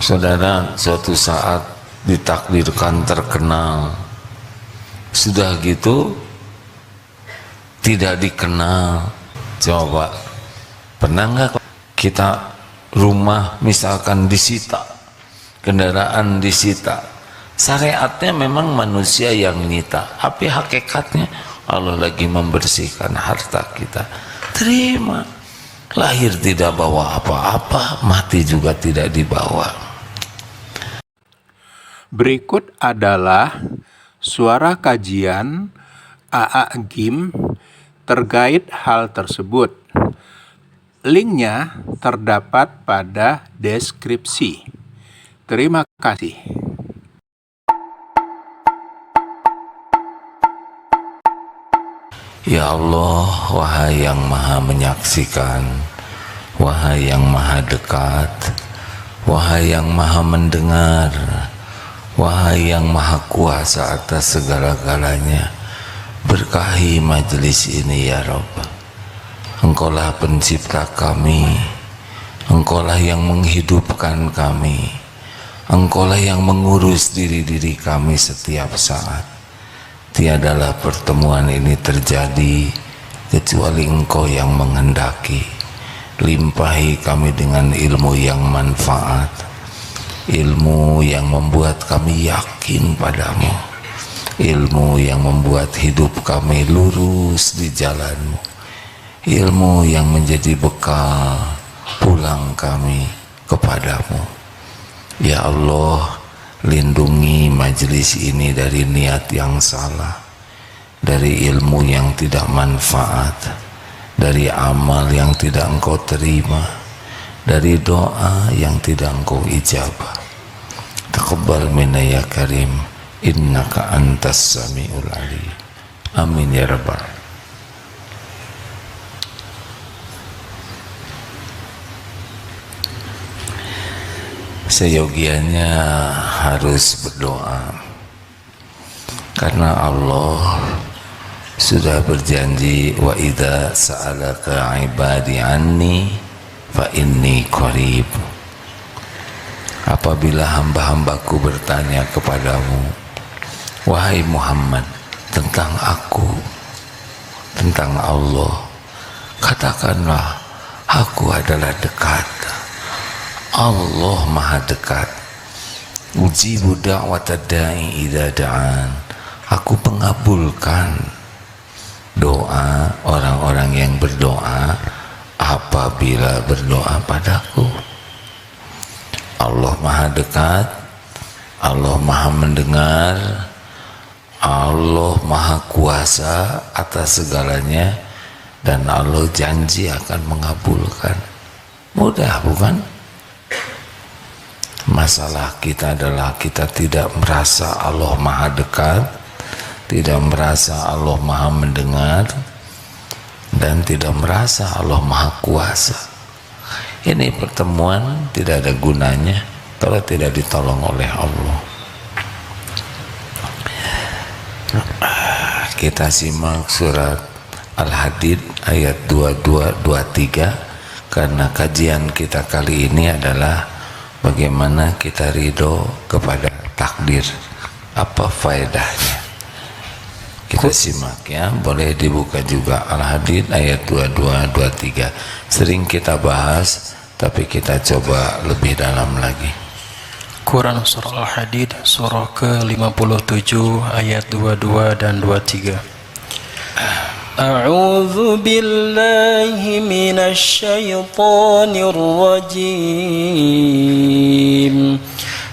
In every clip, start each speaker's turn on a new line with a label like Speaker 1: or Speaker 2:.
Speaker 1: Saudara, suatu saat ditakdirkan terkenal, sudah gitu tidak dikenal. Coba pernah nggak kita rumah misalkan disita, kendaraan disita, syariatnya memang manusia yang nyita, tapi hakikatnya Allah lagi membersihkan harta kita. Terima, lahir tidak bawa apa-apa, mati juga tidak dibawa.
Speaker 2: Berikut adalah suara kajian AA Gim terkait hal tersebut. Linknya terdapat pada deskripsi. Terima kasih.
Speaker 1: Ya Allah, wahai yang maha menyaksikan, wahai yang maha dekat, wahai yang maha mendengar, wahai yang maha kuasa atas segala-galanya, berkahi majelis ini ya Rabb. Engkaulah pencipta kami, Engkaulah yang menghidupkan kami, Engkaulah yang mengurus diri-diri kami setiap saat. Tiadalah pertemuan ini terjadi kecuali Engkau yang menghendaki. Limpahi kami dengan ilmu yang manfaat, ilmu yang membuat kami yakin padamu, ilmu yang membuat hidup kami lurus di jalan-Mu, ilmu yang menjadi bekal pulang kami kepadamu. Ya Allah, lindungi majelis ini dari niat yang salah, dari ilmu yang tidak manfaat, dari amal yang tidak Engkau terima, dari doa yang tidak Engkau ijabah. Taqabbal minna ya karim, innaka antas samiul alim. Amin ya rabbal alamin. Seyogianya harus berdoa, karena Allah sudah berjanji, wa idza sa'alaka ibadi anni fa inni qarib. Apabila hamba-hambaku bertanya kepadamu, wahai Muhammad, tentang aku, tentang Allah, katakanlah aku adalah dekat. Allah maha dekat. Ujibu da'watad da'i idza da'an. Aku mengabulkan doa orang-orang yang berdoa apabila berdoa padaku. Allah maha dekat, Allah maha mendengar, Allah maha kuasa atas segalanya, dan Allah janji akan mengabulkan. Mudah bukan? Masalah kita adalah kita tidak merasa Allah maha dekat, tidak merasa Allah maha mendengar, dan tidak merasa Allah maha kuasa. Ini pertemuan tidak ada gunanya kalau tidak ditolong oleh Allah. Kita simak surat Al-Hadid ayat 22-23, karena kajian kita kali ini adalah bagaimana kita ridho kepada takdir, apa faedahnya. Kita simak ya, boleh dibuka juga Al-Hadid ayat 22-23. Sering kita bahas, tapi kita coba lebih dalam lagi.
Speaker 3: Quran surah Al-Hadid surah ke-57 ayat 22 dan 23. A'udzu billahi minasy syaithanir rajim.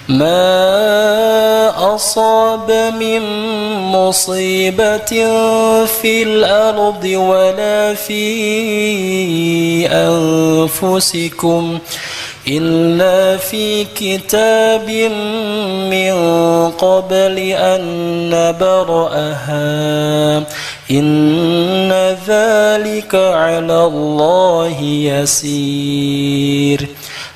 Speaker 3: Ma asaba min musibatin fil ardi wala fi anfusikum illa fi kitabim min qabli an nabra'aha inna dhalika 'ala Allahi yasir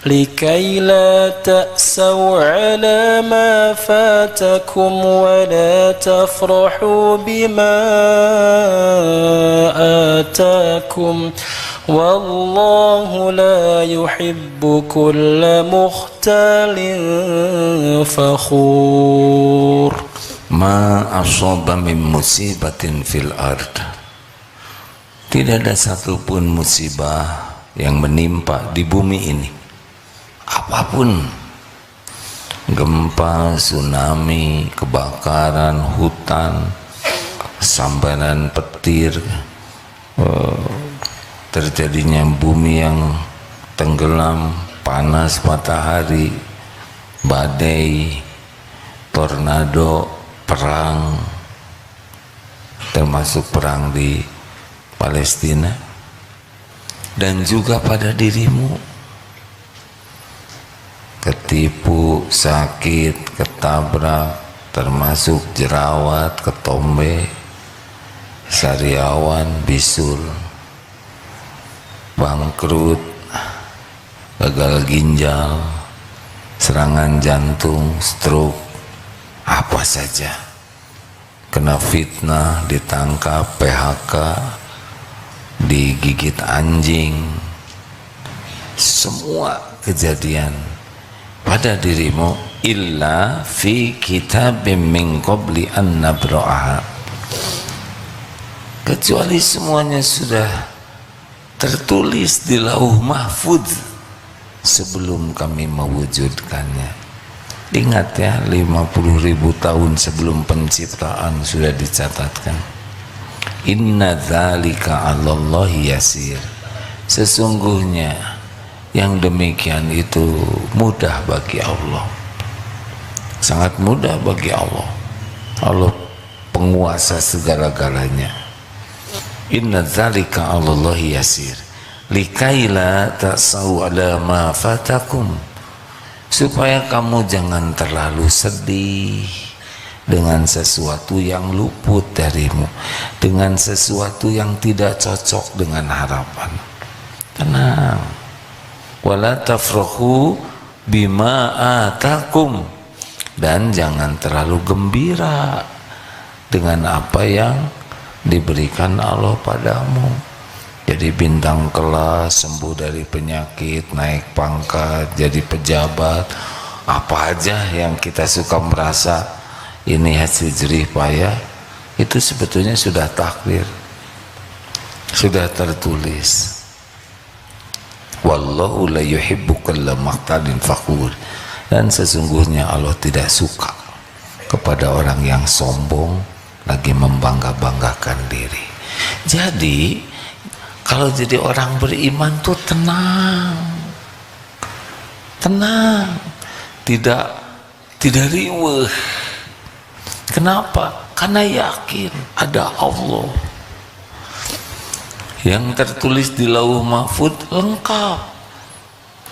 Speaker 3: likai la ta'saw 'ala ma fatakum wa la tafrahu bima atakum والله لا يحب كل مختال فخور.
Speaker 1: Ma asaba min musibatin fil ard. Tidak ada satupun musibah yang menimpa di bumi ini. Apapun, gempa, tsunami, kebakaran hutan, sambaran petir, terjadinya bumi yang tenggelam, panas matahari, badai, tornado, perang, termasuk perang di Palestina, dan juga pada dirimu, ketipu, sakit, ketabrak, termasuk jerawat, ketombe, sariawan, bisul, bangkrut, gagal ginjal, serangan jantung, stroke, apa saja, kena fitnah, ditangkap, PHK, digigit anjing, semua kejadian pada dirimu illa fi kitabim min qabli an nabra'aha, kecuali semuanya sudah tertulis di lauh mahfudz sebelum kami mewujudkannya. Ingat ya, 50.000 tahun sebelum penciptaan sudah dicatatkan. Inna dzalika 'alallahi yasir. Sesungguhnya yang demikian itu mudah bagi Allah. Sangat mudah bagi Allah. Allah penguasa segala-galanya. Inna dzalika 'alallahi yasir. Likaila ta'sau 'ala ma fatakum. Supaya kamu jangan terlalu sedih dengan sesuatu yang luput darimu, dengan sesuatu yang tidak cocok dengan harapan. Tenang. Wala tafrahu bima atakum, dan jangan terlalu gembira dengan apa yang diberikan Allah padamu. Jadi bintang kelas, sembuh dari penyakit, naik pangkat, jadi pejabat, apa aja yang kita suka merasa ini hasil jerih payah, itu sebetulnya sudah takdir, sudah tertulis. Wallahu la yuhibbu kulla mukhtalin fakhur. Dan sesungguhnya Allah tidak suka kepada orang yang sombong lagi membangga-banggakan diri. Jadi kalau jadi orang beriman tuh tenang, tidak riweuh. Kenapa? Karena yakin ada Allah. Yang tertulis di lauh mahfudz lengkap,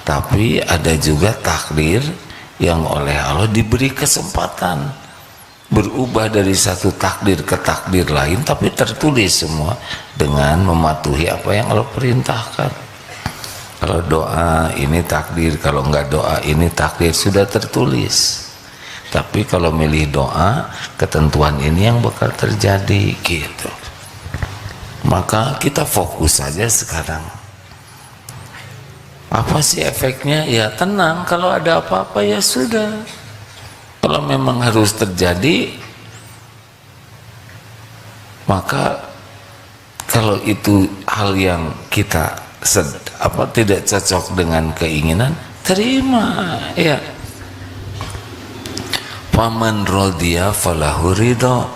Speaker 1: tapi ada juga takdir yang oleh Allah diberi kesempatan berubah dari satu takdir ke takdir lain, tapi tertulis semua dengan mematuhi apa yang Allah perintahkan. Kalau doa ini takdir, kalau enggak doa ini takdir, sudah tertulis. Tapi kalau milih doa, ketentuan ini yang bakal terjadi gitu. Maka kita fokus saja sekarang. Apa sih efeknya? Ya tenang, kalau ada apa-apa ya sudah. Kalau memang harus terjadi, maka kalau itu hal yang kita tidak cocok dengan keinginan, terima ya. Faman radiya falahu ridho.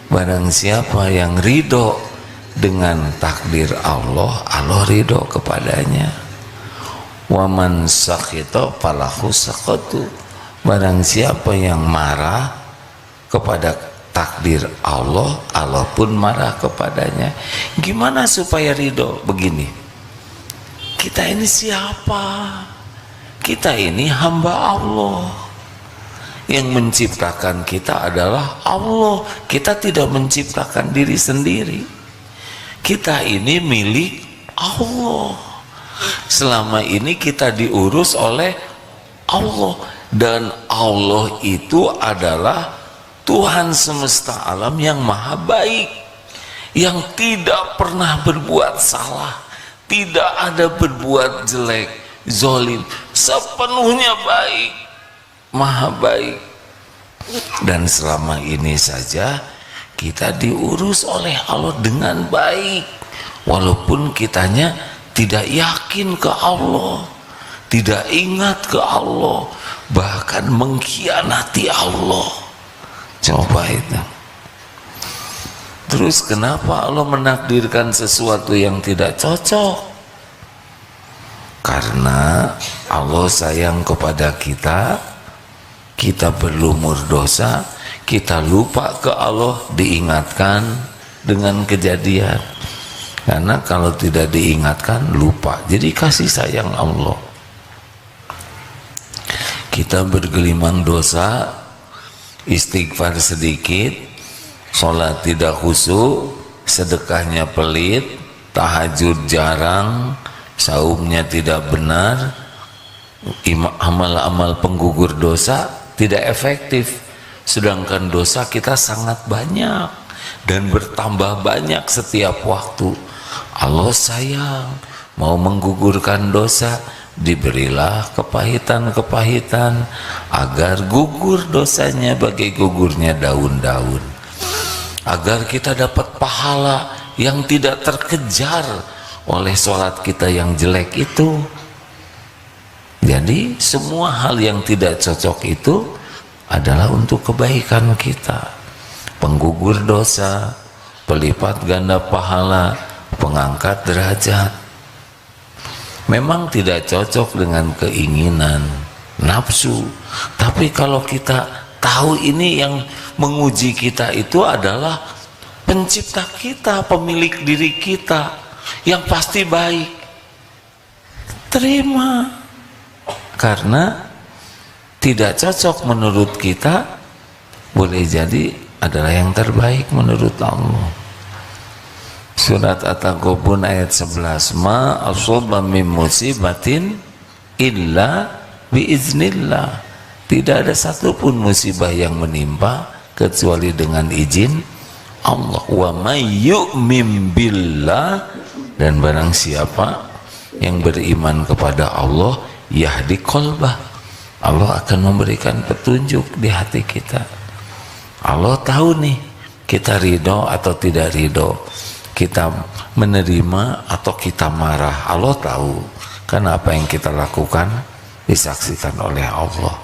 Speaker 1: Barang siapa yang ridho dengan takdir Allah, Allah ridho kepadanya. Waman sakhita falahu sakhatu. Barang siapa yang marah kepada takdir Allah, Allah pun marah kepadanya. Gimana supaya ridho? Begini, kita ini siapa? Kita ini hamba Allah. Yang menciptakan kita adalah Allah. Kita tidak menciptakan diri sendiri. Kita ini milik Allah. Selama ini kita diurus oleh Allah. Dan Allah itu adalah Tuhan semesta alam yang maha baik, yang tidak pernah berbuat salah, tidak ada berbuat jelek, zolim, sepenuhnya baik, maha baik. Dan selama ini saja kita diurus oleh Allah dengan baik, walaupun kitanya tidak yakin ke Allah, tidak ingat ke Allah, bahkan mengkhianati Allah. Coba itu. Terus kenapa Allah menakdirkan sesuatu yang tidak cocok? Karena Allah sayang kepada kita, kita berlumur dosa, kita lupa ke Allah, diingatkan dengan kejadian. Karena kalau tidak diingatkan, lupa. Jadi kasih sayang Allah. Kita bergelimang dosa, istighfar sedikit, sholat tidak khusyuk, sedekahnya pelit, tahajud jarang, saumnya tidak benar, amal-amal penggugur dosa tidak efektif. Sedangkan dosa kita sangat banyak dan bertambah banyak setiap waktu. Allah sayang, mau menggugurkan dosa, diberilah kepahitan-kepahitan agar gugur dosanya bagai gugurnya daun-daun, agar kita dapat pahala yang tidak terkejar oleh sholat kita yang jelek itu. Jadi semua hal yang tidak cocok itu adalah untuk kebaikan kita, penggugur dosa, pelipat ganda pahala, pengangkat derajat. Memang tidak cocok dengan keinginan nafsu, tapi kalau kita tahu ini yang menguji kita itu adalah pencipta kita, pemilik diri kita yang pasti baik, terima. Karena tidak cocok menurut kita, boleh jadi adalah yang terbaik menurut Allah. Surat At-Taghabun ayat 11, ma asaba min musibatin illa biiznillah. Tidak ada satupun musibah yang menimpa kecuali dengan izin Allah. Wa may yu'min billah, dan barang siapa yang beriman kepada Allah, yahdi qalbah, Allah akan memberikan petunjuk di hati kita. Allah tahu nih kita ridho atau tidak ridho, kita menerima atau kita marah. Allah tahu, karena apa yang kita lakukan disaksikan oleh Allah.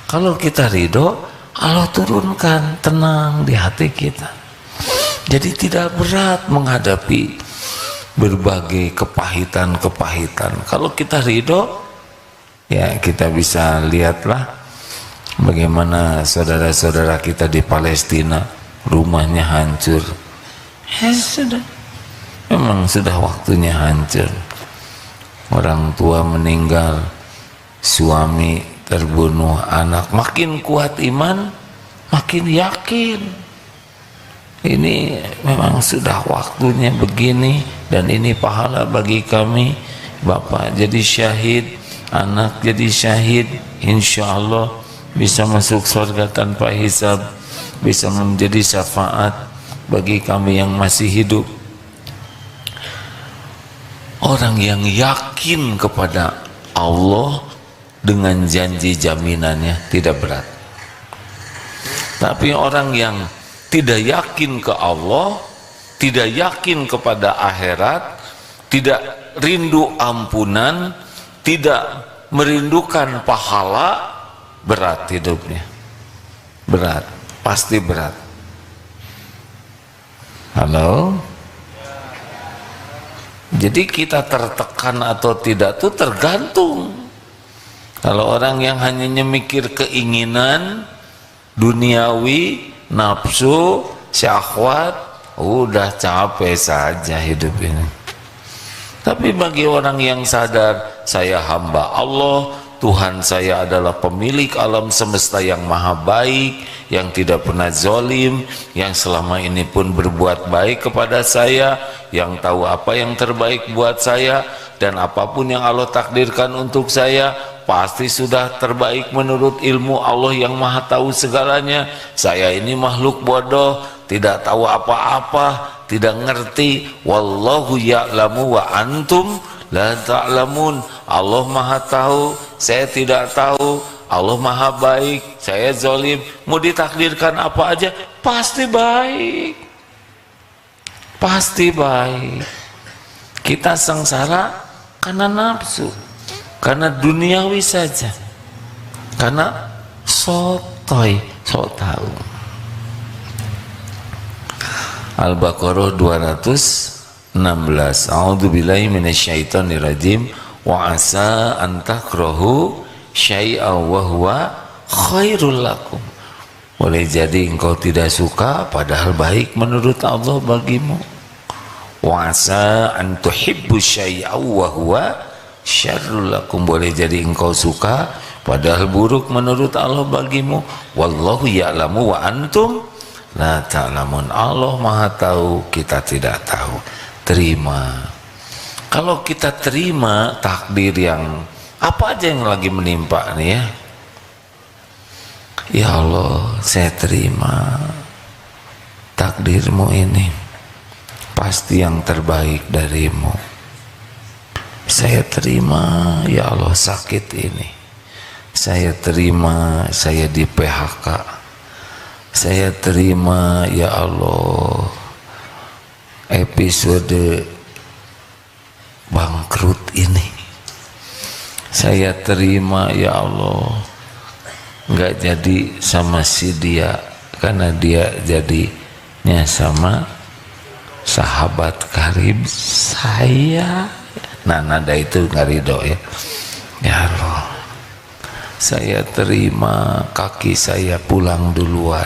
Speaker 1: Kalau kita ridho, Allah turunkan tenang di hati kita. Jadi tidak berat menghadapi berbagai kepahitan-kepahitan. Kalau kita ridho, ya kita bisa lihatlah bagaimana saudara-saudara kita di Palestina, rumahnya hancur. Sudah, memang sudah waktunya hancur. Orang tua meninggal, suami terbunuh, anak. Makin kuat iman, makin yakin ini memang sudah waktunya begini, dan ini pahala bagi kami. Bapak jadi syahid, anak jadi syahid, insya Allah bisa masuk surga tanpa hisab, bisa menjadi syafaat bagi kami yang masih hidup. Orang yang yakin kepada Allah dengan janji jaminannya tidak berat. Tapi orang yang tidak yakin ke Allah, tidak yakin kepada akhirat, tidak rindu ampunan, tidak merindukan pahala, berat hidupnya. Berat, pasti berat. Halo? Jadi kita tertekan atau tidak itu tergantung. Kalau orang yang hanya mikir keinginan duniawi, nafsu, syahwat, udah capek saja hidup ini. Tapi bagi orang yang sadar, saya hamba Allah, Tuhan saya adalah pemilik alam semesta yang maha baik, yang tidak pernah zolim, yang selama ini pun berbuat baik kepada saya, yang tahu apa yang terbaik buat saya, dan apapun yang Allah takdirkan untuk saya pasti sudah terbaik menurut ilmu Allah yang maha tahu segalanya. Saya ini makhluk bodoh, tidak tahu apa-apa, tidak ngerti. Wallahu ya'lamu wa antum la ta'lamun. Allah maha tahu, saya tidak tahu. Allah maha baik, saya zalim. Mau ditakdirkan apa aja pasti baik, pasti baik. Kita sengsara karena nafsu, karena duniawi saja, karena sotoy, sok tahu. Al-Baqarah 216. A'udzubillahi minasyaitonirrajim. Wa asa an takrahu syai'an wa huwa khairul lakum. Boleh jadi engkau tidak suka padahal baik menurut Allah bagimu. Wa asa an tuhibbu syai'an wa huwa syarrul lakum. Boleh jadi engkau suka padahal buruk menurut Allah bagimu. Wallahu ya'lamu wa antum la ta'lamun. Allah maha tahu, kita tidak tahu. Terima. Kalau kita terima takdir yang apa aja yang lagi menimpa nih ya, ya Allah saya terima takdirmu ini pasti yang terbaik darimu. Saya terima ya Allah sakit ini, saya terima saya di PHK, saya terima ya Allah episode bangkrut ini, saya terima ya Allah nggak jadi sama si dia karena dia jadinya sama sahabat karib saya. Nah nada itu nggak ridho ya. Ya Allah saya terima kaki saya pulang duluan,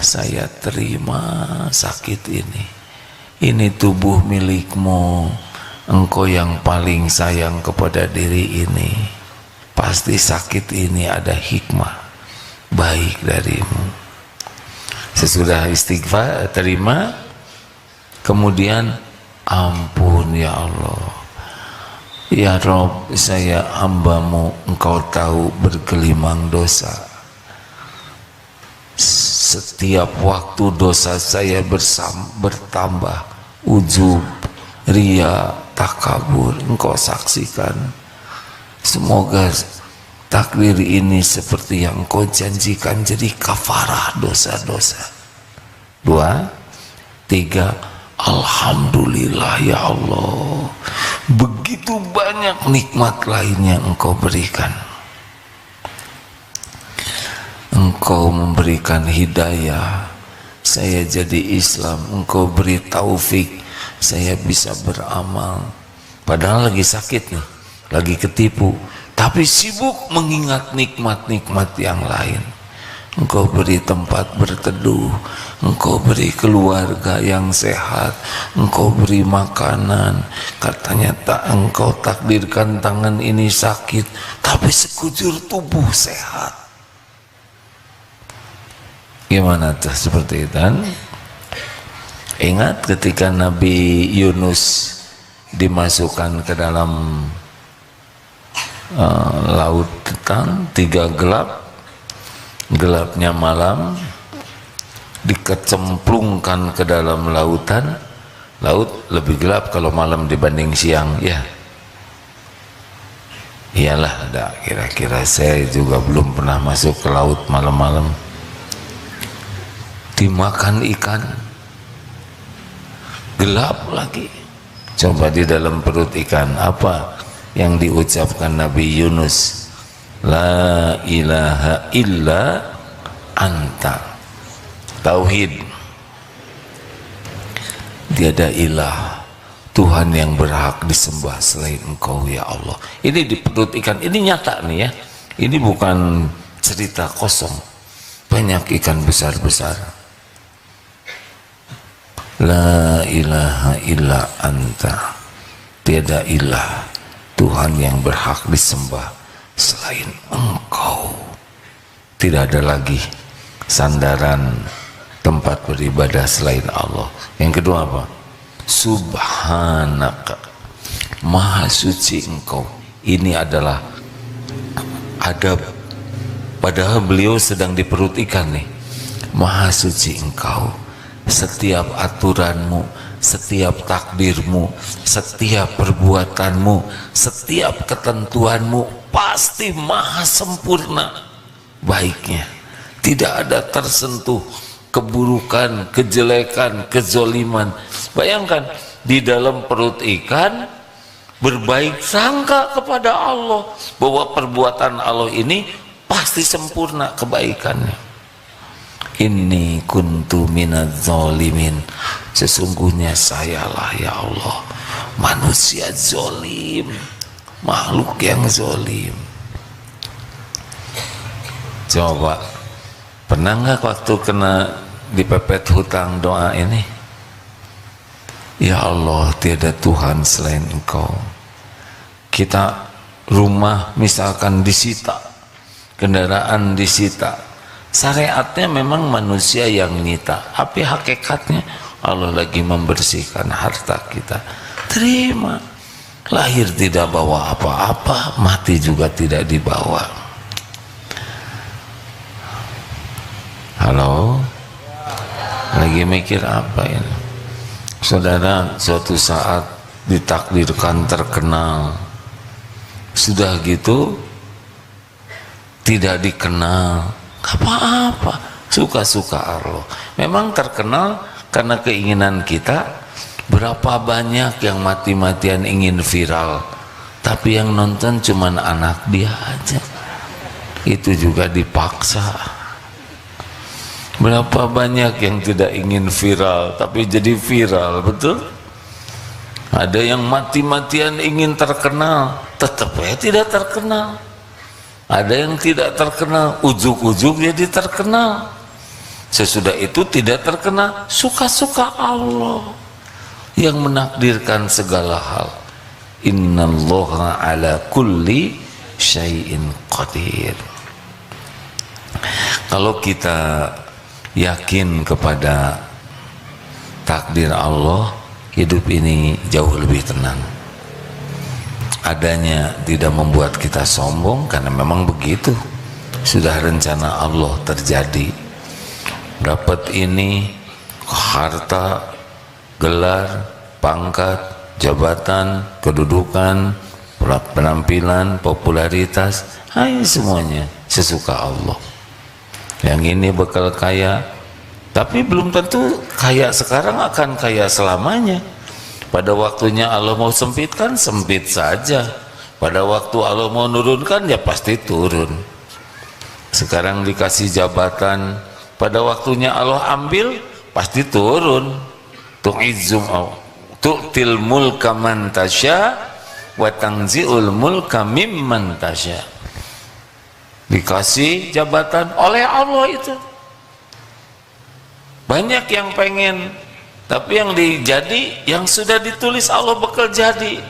Speaker 1: saya terima sakit ini tubuh milikmu, engkau yang paling sayang kepada diri ini, pasti sakit ini ada hikmah baik darimu. Sesudah istighfar terima, kemudian ampun ya Allah, ya Rob saya hambamu, engkau tahu bergelimang dosa, setiap waktu dosa saya bertambah, ujub, ria, takabur, engkau saksikan. Semoga takdir ini seperti yang engkau janjikan jadi kafarah dosa-dosa. 2, 3, alhamdulillah ya Allah, begitu banyak nikmat lain yang engkau berikan. Engkau memberikan hidayah, saya jadi Islam, engkau beri taufik, saya bisa beramal. Padahal lagi sakit nih, lagi ketipu, tapi sibuk mengingat nikmat-nikmat yang lain. Engkau beri tempat berteduh, engkau beri keluarga yang sehat, engkau beri makanan. Katanya engkau takdirkan tangan ini sakit, tapi sekujur tubuh sehat. Gimana tuh seperti itu kan? Ingat ketika Nabi Yunus dimasukkan ke dalam laut tetan, 3 gelap, gelapnya malam, dikecemplungkan ke dalam lautan. Laut lebih gelap kalau malam dibanding siang ya. Iyalah, ada kira-kira saya juga belum pernah masuk ke laut malam-malam. Dimakan ikan, gelap lagi. Coba di dalam perut ikan apa yang diucapkan Nabi Yunus? La ilaha illa anta. Tauhid, tiada ilah Tuhan yang berhak disembah selain engkau ya Allah. Ini di perut ikan, ini nyata nih ya, ini bukan cerita kosong, banyak ikan besar-besar. La ilaha illa anta, tiada ilah Tuhan yang berhak disembah selain engkau. Tidak ada lagi sandaran tempat beribadah selain Allah. Yang kedua apa? Subhanaka, maha suci engkau. Ini adalah adab, padahal beliau sedang di perut ikan nih. Maha suci Engkau. Setiap aturanmu, setiap takdirmu, setiap perbuatanmu, setiap ketentuanmu pasti maha sempurna baiknya. Tidak ada tersentuh keburukan, kejelekan, kezoliman. Bayangkan di dalam perut ikan berbaik sangka kepada Allah bahwa perbuatan Allah ini pasti sempurna kebaikannya. Inni kuntu minadz zalimin. Sesungguhnya sayalah ya Allah manusia zolim, makhluk yang zolim. Coba pernah nggak waktu kena dipepet hutang doa ini? Ya Allah, tiada Tuhan selain Engkau. Kita rumah misalkan disita, kendaraan disita, syariatnya memang manusia yang nyita, tapi hakikatnya Allah lagi membersihkan harta kita. Terima. Lahir tidak bawa apa-apa, mati juga tidak dibawa. Halo? Lagi mikir apa ini? Saudara, suatu saat ditakdirkan terkenal, sudah gitu tidak dikenal, apa-apa, suka-suka Allah. Memang terkenal karena keinginan kita. Berapa banyak yang mati-matian ingin viral, tapi yang nonton cuman anak dia aja, itu juga dipaksa. Berapa banyak yang tidak ingin viral tapi jadi viral, betul? Ada yang mati-matian ingin terkenal, tetap ya tidak terkenal. Ada yang tidak terkenal, ujuk-ujuk jadi terkenal. Sesudah itu tidak terkenal, suka-suka Allah yang menakdirkan segala hal. Innallaha ala kulli syai'in qadir. Kalau kita yakin kepada takdir Allah, hidup ini jauh lebih tenang. Adanya tidak membuat kita sombong, karena memang begitu, sudah rencana Allah terjadi. Dapat ini, harta, gelar, pangkat, jabatan, kedudukan, penampilan, popularitas, semuanya sesuka Allah. Yang ini bakal kaya, tapi belum tentu kaya sekarang akan kaya selamanya. Pada waktunya Allah mau sempitkan, sempit saja. Pada waktu Allah mau nurunkan, ya pasti turun. Sekarang dikasih jabatan, pada waktunya Allah ambil, pasti turun. Tu'til mulka man tasya wa tanzi'ul mulka mimman tasya. Dikasih jabatan oleh Allah itu. Banyak yang pengen, tapi yang dijadi, yang sudah ditulis Allah bakal jadi.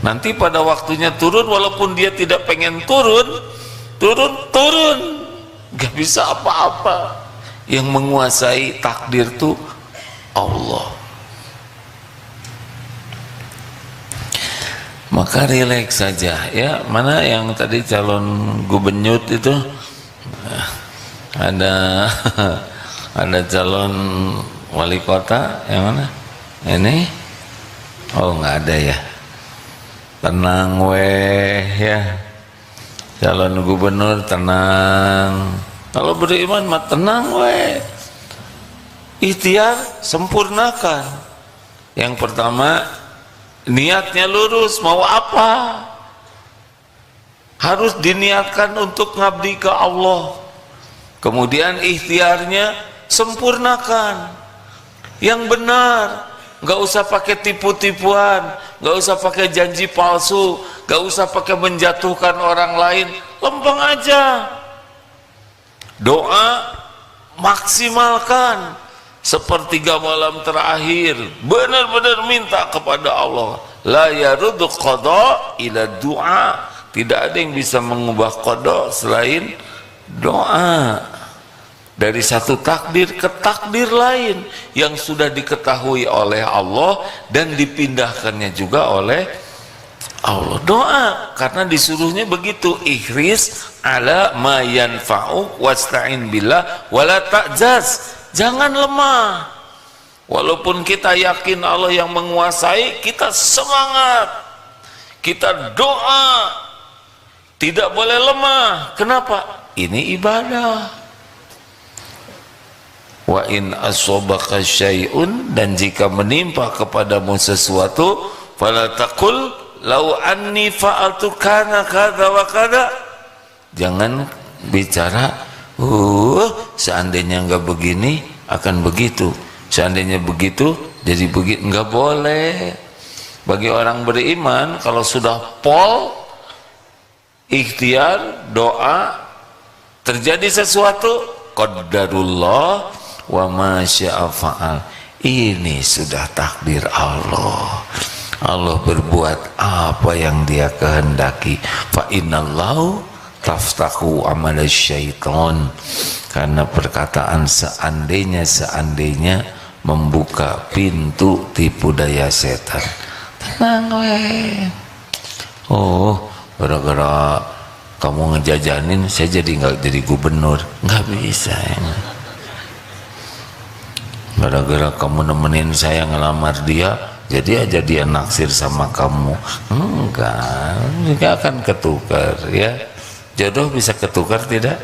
Speaker 1: Nanti pada waktunya turun, walaupun dia tidak pengen turun, gak bisa apa-apa. Yang menguasai takdir itu Allah. Maka rileks saja ya. Mana yang tadi calon gubernur itu, ada ada calon wali kota yang mana ini? Oh nggak ada ya. Tenang weh ya, calon gubernur tenang. Kalau beriman mah tenang weh. Ikhtiar sempurnakan. Yang pertama, niatnya lurus, mau apa? Harus diniatkan untuk ngabdi ke Allah. Kemudian ikhtiarnya sempurnakan. Yang benar, nggak usah pakai tipu-tipuan, nggak usah pakai janji palsu, nggak usah pakai menjatuhkan orang lain. Lempeng aja. Doa maksimalkan. Sepertiga malam terakhir benar-benar minta kepada Allah. La yaruddu qada ila du'a. Tidak ada yang bisa mengubah qada selain doa. Dari satu takdir ke takdir lain yang sudah diketahui oleh Allah dan dipindahkannya juga oleh Allah. Doa, karena disuruhnya begitu, ihris ala ma yanfa'uk wasta'in billah wala ta'jaz. Jangan lemah. Walaupun kita yakin Allah yang menguasai, kita semangat, kita doa, tidak boleh lemah. Kenapa? Ini ibadah. Wa in asobaka syai'un, dan jika menimpa kepadamu sesuatu, fala taqul lau anni fa'altu kana kadza wa kadza. Jangan bicara, seandainya enggak begini akan begitu, seandainya begitu jadi begitu. Enggak boleh. Bagi orang beriman, kalau sudah pol ikhtiar doa, terjadi sesuatu, qadarullah wa ma syaa fa'al. Ini sudah takdir Allah. Allah berbuat apa yang Dia kehendaki. Fa innallahu taftahu amal syaitan. Karena perkataan seandainya membuka pintu tipu daya setan. Tenang weh. Oh, gara-gara kamu ngejajanin saya jadi nggak jadi gubernur. Nggak bisa ya. Gara-gara kamu nemenin saya ngelamar dia, jadi aja dia naksir sama kamu. Enggak, juga akan ketukar ya. Jodoh bisa ketukar tidak?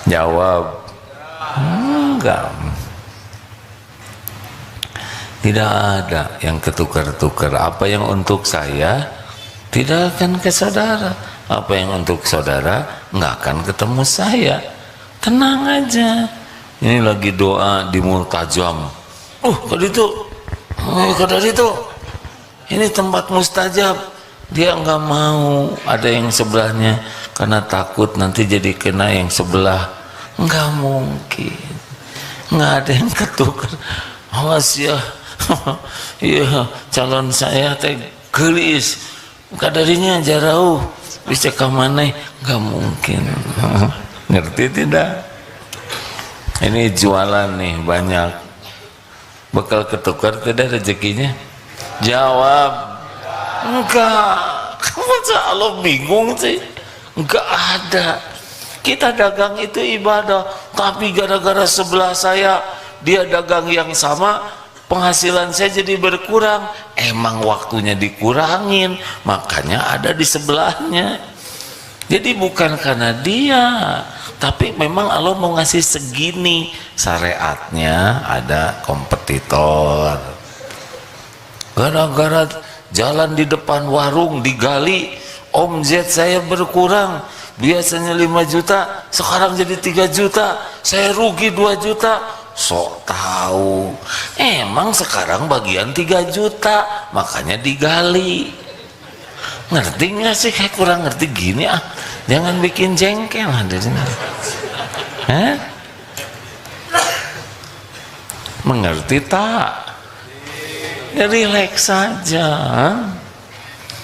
Speaker 1: Jawab. Enggak. Tidak ada yang ketukar-tukar. Apa yang untuk saya tidak akan ke saudara. Apa yang untuk saudara nggak akan ketemu saya. Tenang aja. Ini lagi doa di multajam. Dari itu, dari itu. Ini tempat mustajab. Dia nggak mau ada yang sebelahnya karena takut nanti jadi kena yang sebelah. Nggak mungkin. Nggak ada yang ketukar. Awas ya. Iya, calon saya teh gelis. Kadarinya jarau. Bisa ke mana? Nggak mungkin. Ngerti tidak? Ini jualan nih banyak. Bakal ketukar tidak rezekinya? Jawab. Enggak. Masa Allah bingung sih? Enggak ada. Kita dagang itu ibadah, tapi gara-gara sebelah saya dia dagang yang sama, penghasilan saya jadi berkurang. Emang waktunya dikurangin, makanya ada di sebelahnya. Jadi bukan karena dia, tapi memang Allah mau ngasih segini. Syariatnya ada kompetitor. Gara-gara jalan di depan warung digali, omzet saya berkurang. Biasanya 5 juta, sekarang jadi 3 juta. Saya rugi 2 juta. Sok tahu. Emang sekarang bagian 3 juta, makanya digali. Ngerti nggak sih? Kayak kurang ngerti gini ah. Jangan bikin jengkel di sini. Mengerti tak? Ya relax saja.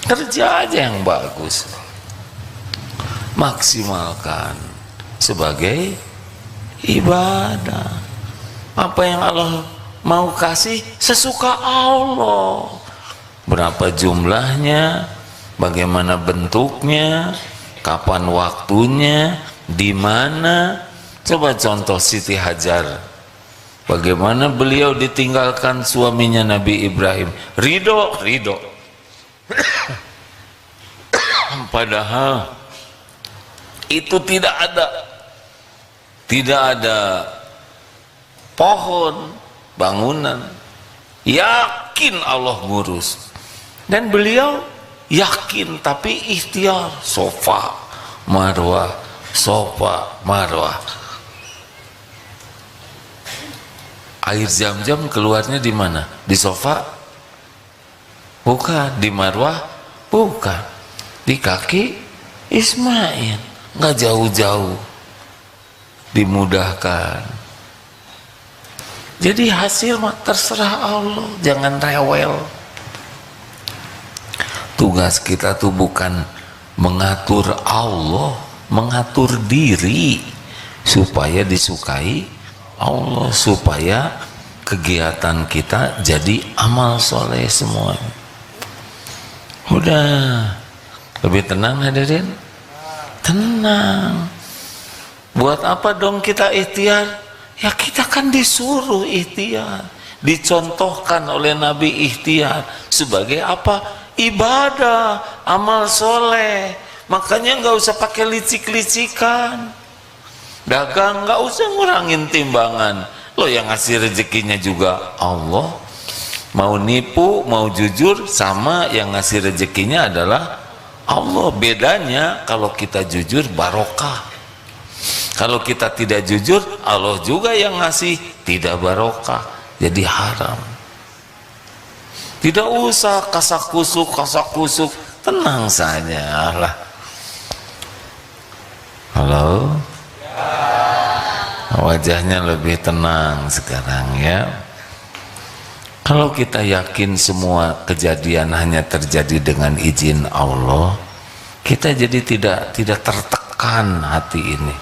Speaker 1: Kerja aja yang bagus. Maksimalkan sebagai ibadah. Apa yang Allah mau kasih sesuka Allah. Berapa jumlahnya, bagaimana bentuknya, kapan waktunya, di mana. Coba contoh Siti Hajar. Bagaimana beliau ditinggalkan suaminya Nabi Ibrahim. Ridho. Padahal itu tidak ada pohon, bangunan. Yakin Allah ngurus. Dan beliau yakin tapi ikhtiar. Sofa, marwah. Air Zam-Zam keluarnya di mana? Di sofa? Bukan. Di marwah? Bukan. Di kaki Ismail. Nggak jauh-jauh. Dimudahkan. Jadi hasil terserah Allah. Jangan rewel. Tugas kita tuh bukan mengatur Allah, mengatur diri supaya disukai Allah, supaya kegiatan kita jadi amal soleh semua. Udah. Lebih tenang hadirin? Tenang. Buat apa dong kita ikhtiar? Ya kita kan disuruh ikhtiar. Dicontohkan oleh Nabi ikhtiar. Sebagai apa? Ibadah, amal soleh. Makanya nggak usah pakai licik-licikan. Dagang nggak usah ngurangin timbangan. Lo yang ngasih rezekinya juga Allah. Mau nipu, mau jujur, sama yang ngasih rezekinya adalah Allah. Bedanya kalau kita jujur barokah. Kalau kita tidak jujur, Allah juga yang ngasih tidak barokah. Jadi haram. Tidak usah kasak kusuk, tenang saja lah. Halo? Wajahnya lebih tenang sekarang ya. Kalau kita yakin semua kejadian hanya terjadi dengan izin Allah, kita jadi tidak tertekan hati ini.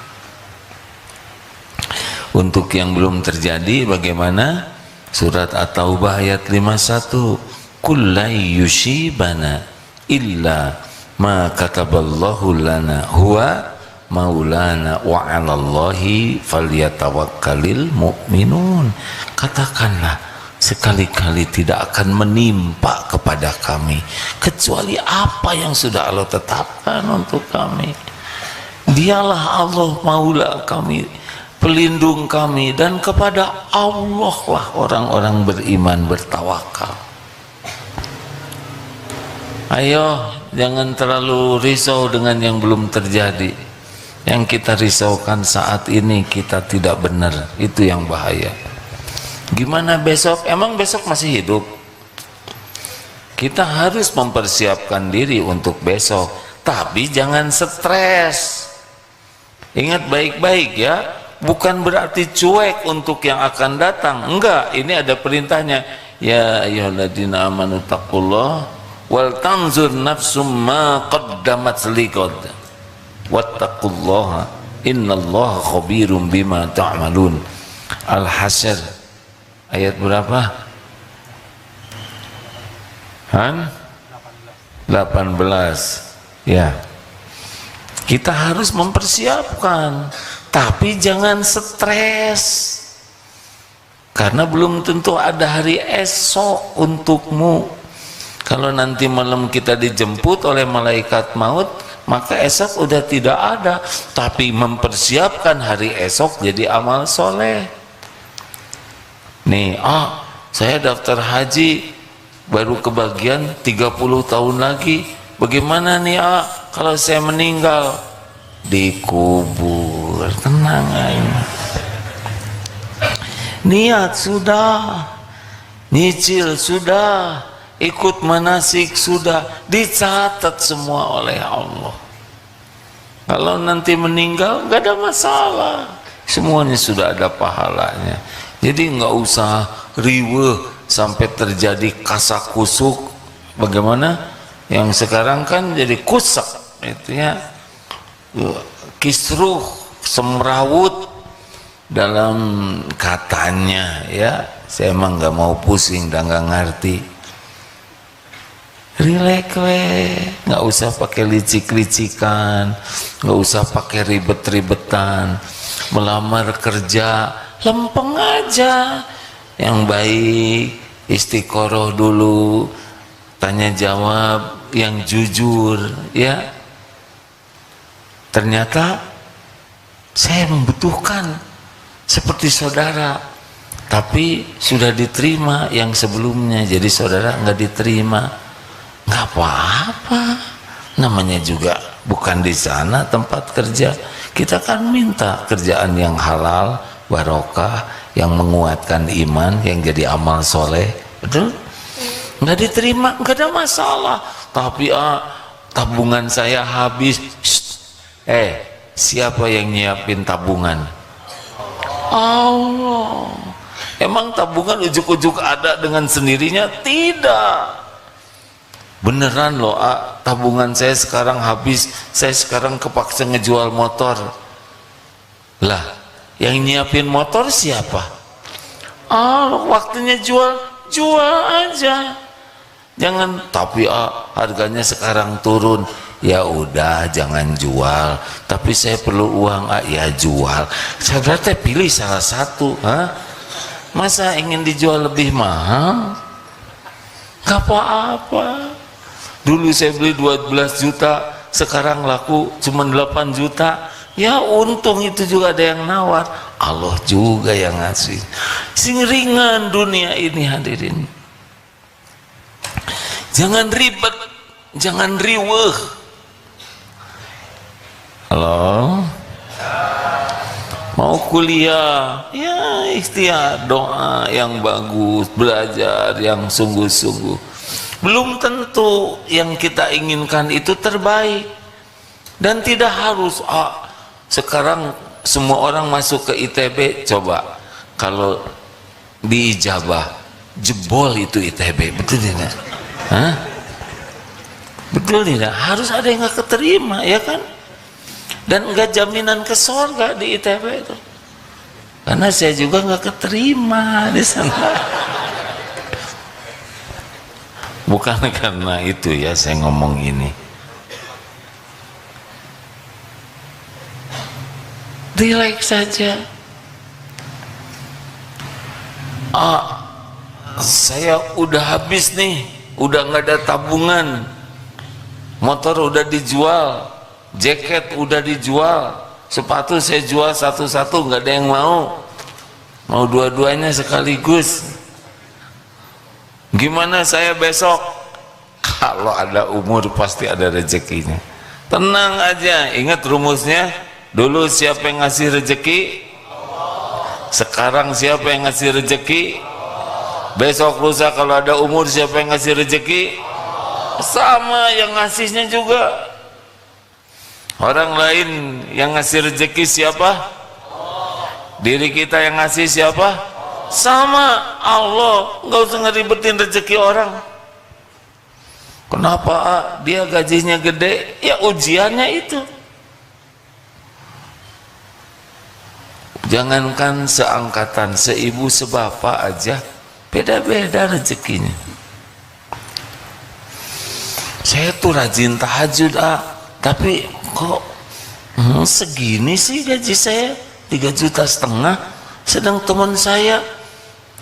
Speaker 1: Untuk yang belum terjadi bagaimana? Surat At-Taubah ayat 51. Kullai yushibana illa ma kataballahu lana huwa maulana wa 'alallahi falyatawakkalil mu'minun. Katakanlah, sekali-kali tidak akan menimpa kepada kami kecuali apa yang sudah Allah tetapkan untuk kami. Dialah Allah maula kami, pelindung kami, dan kepada Allah lah orang-orang beriman bertawakal. Ayo, jangan terlalu risau dengan yang belum terjadi. Yang kita risaukan saat ini kita tidak benar, itu yang bahaya. Gimana besok? Emang besok masih hidup? Kita harus mempersiapkan diri untuk besok, tapi jangan stres. Ingat baik-baik ya, bukan berarti cuek untuk yang akan datang. Enggak, ini ada perintahnya. Ya ayyuhalladzina amanu taqullah wal tanzur nafsum ma qaddamat liqad wattaqullaha innallaha khabirum bima ta'malun. Al-Hasyr ayat berapa? 18. Ya. Kita harus mempersiapkan, tapi jangan stres. Karena belum tentu ada hari esok untukmu. Kalau nanti malam kita dijemput oleh malaikat maut, maka esok udah tidak ada. Tapi mempersiapkan hari esok jadi amal soleh. Nih, saya daftar haji baru kebagian 30 tahun lagi. Bagaimana nih kalau saya meninggal? Dikubur. Tenang aja. Niat sudah, nyicil sudah, ikut manasik sudah, dicatat semua oleh Allah. Kalau nanti meninggal nggak ada masalah, semuanya sudah ada pahalanya. Jadi nggak usah riweuh sampai terjadi kasak kusuk. Bagaimana? Yang sekarang kan jadi kusak, itu ya, kisruh, semrawut dalam katanya ya. Saya emang nggak mau pusing dan nggak ngerti. Rileks nggak usah pakai licik-licikan, nggak usah pakai ribet-ribetan. Melamar kerja lempeng aja, yang baik, istiqoroh dulu, tanya jawab yang jujur ya. Ternyata saya membutuhkan seperti saudara, tapi sudah diterima yang sebelumnya, jadi saudara nggak diterima. Nggak apa-apa, namanya juga bukan di sana tempat kerja. Kita kan minta kerjaan yang halal, barokah, yang menguatkan iman, yang jadi amal soleh, betul? Nggak diterima, nggak ada masalah. Tapi tabungan saya habis. Siapa yang nyiapin tabungan? Allah. Emang tabungan ujuk-ujuk ada dengan sendirinya? Tidak. Beneran loh, tabungan saya sekarang habis, saya sekarang kepaksa ngejual motor. Lah, yang nyiapin motor siapa? Waktunya jual aja. Jangan, tapi harganya sekarang turun. Ya udah, jangan jual. Tapi saya perlu uang, ya jual. Saudara teh pilih salah satu, Masa ingin dijual lebih mahal? Gak apa-apa. Dulu saya beli 12 juta, sekarang laku cuma 8 juta. Ya untung itu juga ada yang nawar. Allah juga yang ngasih. Sing ringan dunia ini hadirin. Jangan ribet, jangan riweuh. Halo? Mau kuliah, ya ikhtiar, doa yang bagus, belajar yang sungguh-sungguh. Belum tentu yang kita inginkan itu terbaik. Dan tidak harus, sekarang semua orang masuk ke ITB, coba kalau diijabah, jebol itu ITB, betul tidak? Betul tidak? Harus ada yang gak keterima, ya kan? Dan enggak jaminan ke surga di ITB itu, karena saya juga nggak keterima di sana. Bukan karena itu ya saya ngomong ini. Relax saja. Saya udah habis nih, udah nggak ada tabungan, motor udah dijual, jaket udah dijual, sepatu saya jual satu-satu, nggak ada yang mau dua-duanya sekaligus. Gimana saya besok? Kalau ada umur pasti ada rezekinya. Tenang aja, ingat rumusnya. Dulu siapa yang ngasih rezeki? Sekarang siapa yang ngasih rezeki? Besok lusa kalau ada umur siapa yang ngasih rezeki? Sama, yang ngasihnya juga. Orang lain yang ngasih rezeki siapa? Diri kita yang ngasih siapa? Sama, Allah. Nggak usah ngeribetin rezeki orang. Kenapa dia gajinya gede? Ya ujiannya itu. Jangankan seangkatan, seibu sebapak aja beda-beda rezekinya. Saya tuh rajin tahajud, tapi kok segini sih gaji saya, 3,5 juta, sedang teman saya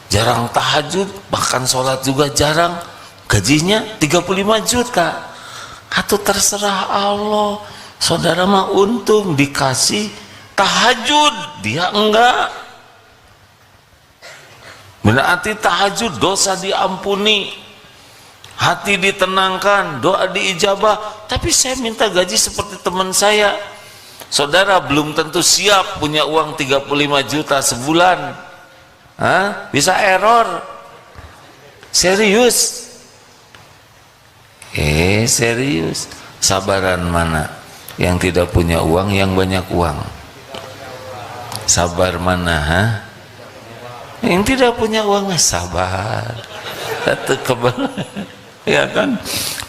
Speaker 1: jarang tahajud, bahkan sholat juga jarang, gajinya 35 juta. Atau terserah Allah, saudara mah untung dikasih tahajud, dia enggak. Berarti tahajud dosa diampuni, hati ditenangkan, doa diijabah. Tapi saya minta gaji seperti teman saya. Saudara belum tentu siap punya uang 35 juta sebulan. Bisa error. Serius. Serius. Sabaran mana? Yang tidak punya uang, yang banyak uang. Sabar mana, Yang tidak punya uang sabar. Atau ya kan,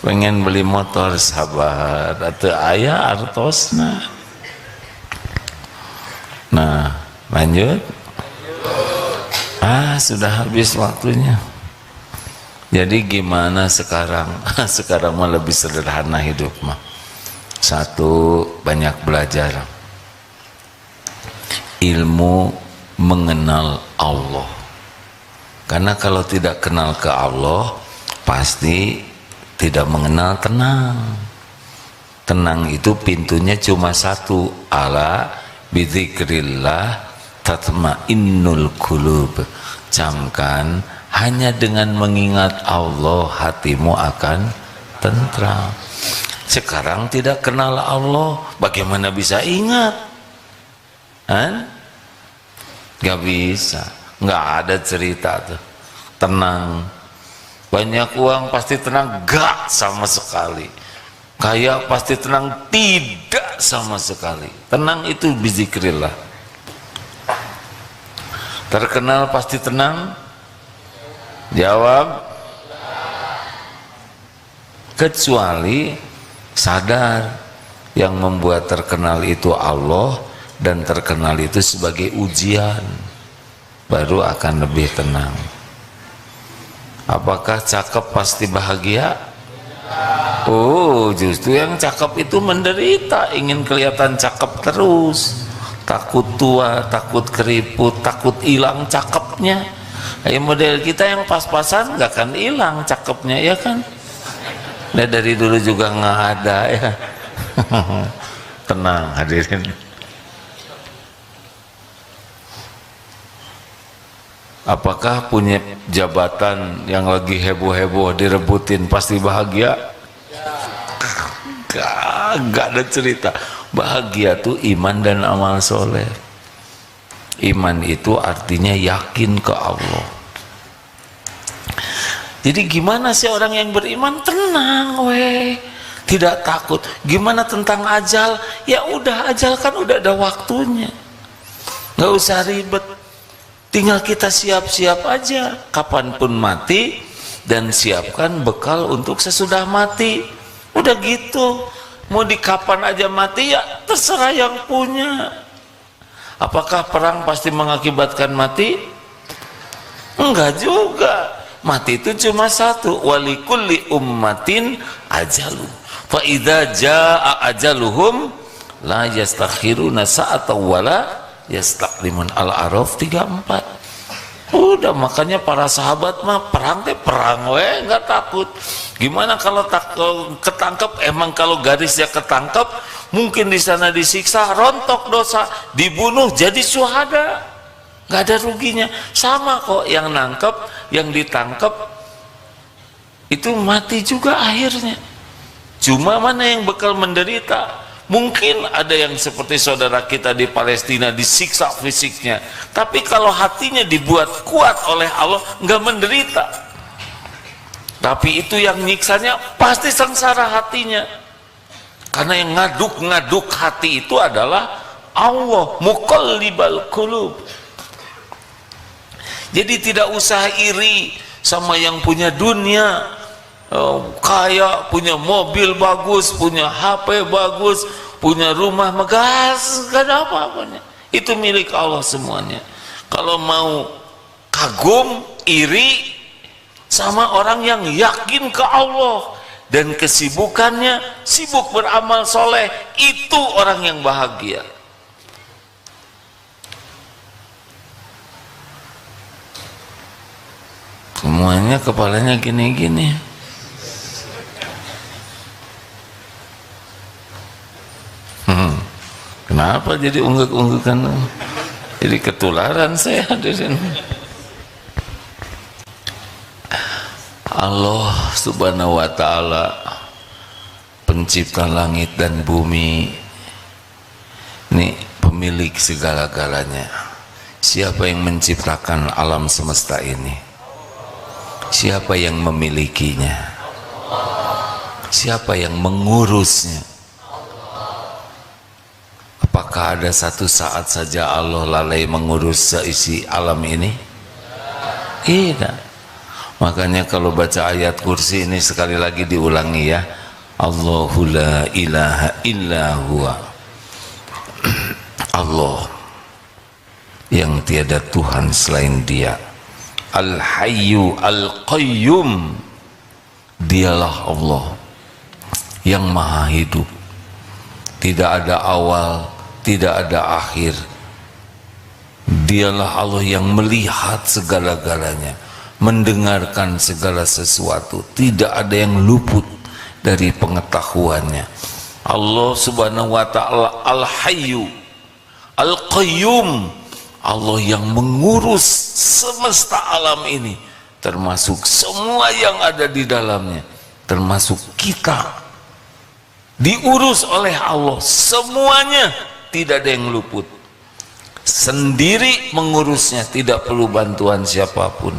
Speaker 1: pengen beli motor sabar. Atau ayah artosna. Nah, lanjut. Sudah habis waktunya. Jadi gimana sekarang? Sekarang mah lebih sederhana hidup mah. Satu, banyak belajar. Ilmu mengenal Allah. Karena kalau tidak kenal ke Allah, pasti tidak mengenal tenang. Tenang itu pintunya cuma satu, ala bidzikrillah tatmainnul qulub. Camkan, hanya dengan mengingat Allah hatimu akan tentram. Sekarang tidak kenal Allah, bagaimana bisa ingat? Gak bisa, gak ada cerita tuh tenang. Banyak uang pasti tenang, gak sama sekali. Kaya pasti tenang, tidak sama sekali. Tenang itu bizikrillah. Terkenal pasti tenang? Jawab. Kecuali sadar yang membuat terkenal itu Allah, dan terkenal itu sebagai ujian, baru akan lebih tenang. Apakah cakep pasti bahagia? Oh, justru yang cakep itu menderita, ingin kelihatan cakep terus, takut tua, takut keriput, takut hilang cakepnya. Kayak model kita yang pas-pasan nggak akan hilang cakepnya, ya kan? Nah, dari dulu juga nggak ada ya. Tenang hadirin. Apakah punya jabatan yang lagi heboh-heboh direbutin pasti bahagia? Gak ada cerita. Bahagia tuh iman dan amal soleh. Iman itu artinya yakin ke Allah. Jadi gimana sih orang yang beriman? Tenang weh, tidak takut. Gimana tentang ajal? Ya udah, ajal kan udah ada waktunya, nggak usah ribet. Tinggal kita siap-siap aja kapanpun mati, dan siapkan bekal untuk sesudah mati. Udah gitu, mau di kapan aja mati ya terserah yang punya. Apakah perang pasti mengakibatkan mati? Enggak juga. Mati itu cuma satu. Walikulli ummatin ajalu. Fa idza jaa ajaluhum la yastakhiruna sa'atan wala yastaqdimun. Al-A'raf 34. Udah, makanya para sahabat mah perang teh perang we, nggak takut. Gimana kalau ketangkep? Emang kalau garisnya ketangkep, mungkin di sana disiksa, rontok dosa, dibunuh jadi syuhada, nggak ada ruginya. Sama kok yang nangkep, yang ditangkep itu mati juga akhirnya. Cuma mana yang bakal menderita? Mungkin ada yang seperti saudara kita di Palestina disiksa fisiknya, tapi kalau hatinya dibuat kuat oleh Allah nggak menderita. Tapi itu yang nyiksanya pasti sengsara hatinya, karena yang ngaduk-ngaduk hati itu adalah Allah, muqallibal qulub. Jadi tidak usah iri sama yang punya dunia, kaya, punya mobil bagus, punya HP bagus, punya rumah megah, gak ada apa-apanya. Itu milik Allah semuanya. Kalau mau kagum, iri sama orang yang yakin ke Allah dan kesibukannya sibuk beramal soleh, itu orang yang bahagia. Semuanya kepalanya gini-gini. Kenapa jadi ungguk-unggukan? Jadi ketularan saya hadirin. Allah subhanahu wa ta'ala, pencipta langit dan bumi, ini pemilik segala-galanya. Siapa yang menciptakan alam semesta ini? Siapa yang memilikinya? Siapa yang mengurusnya? Apakah ada satu saat saja Allah lalai mengurus seisi alam ini? Tidak. Makanya kalau baca ayat kursi ini sekali lagi diulangi ya. Allahu la ilaha illa huwa. Allah yang tiada Tuhan selain Dia. Al-Hayyu Al-Qayyum. Dialah Allah yang maha hidup. Tidak ada awal, tidak ada akhir. Dialah Allah yang melihat segala-galanya, mendengarkan segala sesuatu, tidak ada yang luput dari pengetahuannya. Allah subhanahu wa ta'ala Al-Hayyu Al-Qayyum, Allah yang mengurus semesta alam ini, termasuk semua yang ada di dalamnya, termasuk kita, diurus oleh Allah semuanya, tidak ada yang luput. Sendiri mengurusnya, tidak perlu bantuan siapapun,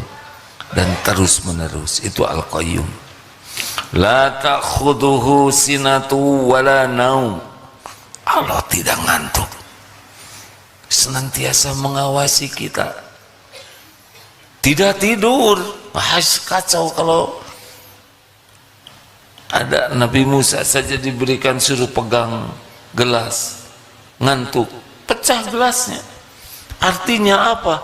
Speaker 1: dan terus menerus. Itu Al-Qayyum. La ta'khuduhu sinatu wala naum. Allah tidak ngantuk, senantiasa mengawasi kita, tidak tidur. Kacau kalau ada Nabi Musa saja diberikan suruh pegang gelas, ngantuk, pecah gelasnya. Artinya apa?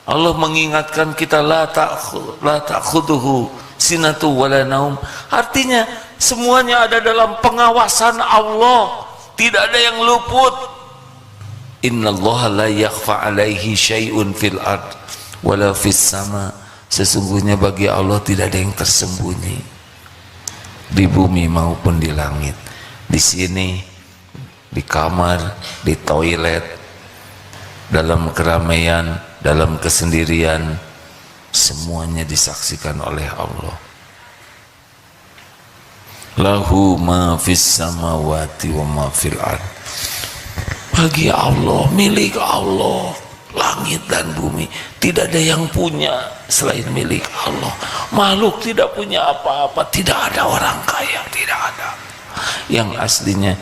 Speaker 1: Allah mengingatkan kita la ta'khuduhu sinatu wala naum. Artinya semuanya ada dalam pengawasan Allah, tidak ada yang luput. Innallaha la yakhfa alaihi syai'un fil ard wala fis sama. Sesungguhnya bagi Allah tidak ada yang tersembunyi di bumi maupun di langit. Di sini, di kamar, di toilet, dalam keramaian, dalam kesendirian, semuanya disaksikan oleh Allah. Lahu ma fis samawati wa ma fil ard. Bagi Allah, milik Allah, langit dan bumi. Tidak ada yang punya selain milik Allah. Makhluk tidak punya apa-apa. Tidak ada orang kaya, tidak ada. Yang aslinya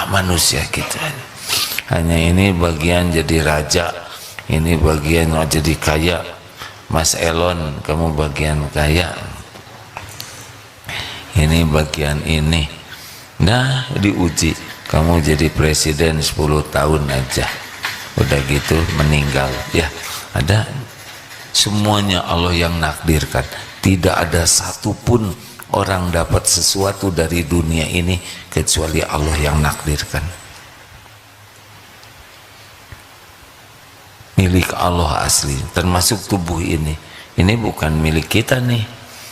Speaker 1: manusia kita. Hanya ini bagian jadi raja, ini bagian jadi kaya. Mas Elon, kamu bagian kaya. Ini bagian ini. Nah, diuji. Kamu jadi presiden 10 tahun aja. Udah gitu meninggal. Ya, ada. Semuanya Allah yang nakdirkan. Tidak ada satupun orang dapat sesuatu dari dunia ini kecuali Allah yang nakdirkan. Milik Allah asli, termasuk tubuh ini. Ini bukan milik kita nih.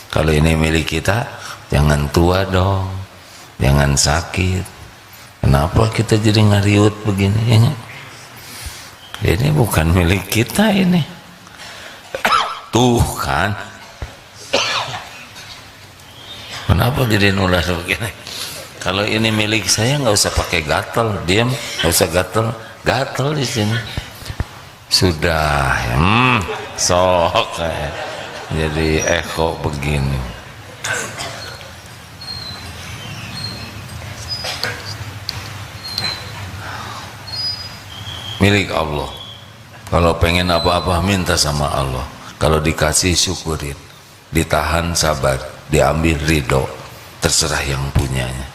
Speaker 1: Kalau ini milik kita, jangan tua dong, jangan sakit. Kenapa kita jadi ngariut begini? Ini bukan milik kita ini. Tuh kan. Kenapa jadi nular begini? Kalau ini milik saya nggak usah pakai gatel, diam, nggak usah gatel di sini. Sudah, sok jadi eko begini. Milik Allah. Kalau pengen apa-apa minta sama Allah. Kalau dikasih syukurin, ditahan sabar, diambil ridho, terserah yang punyanya.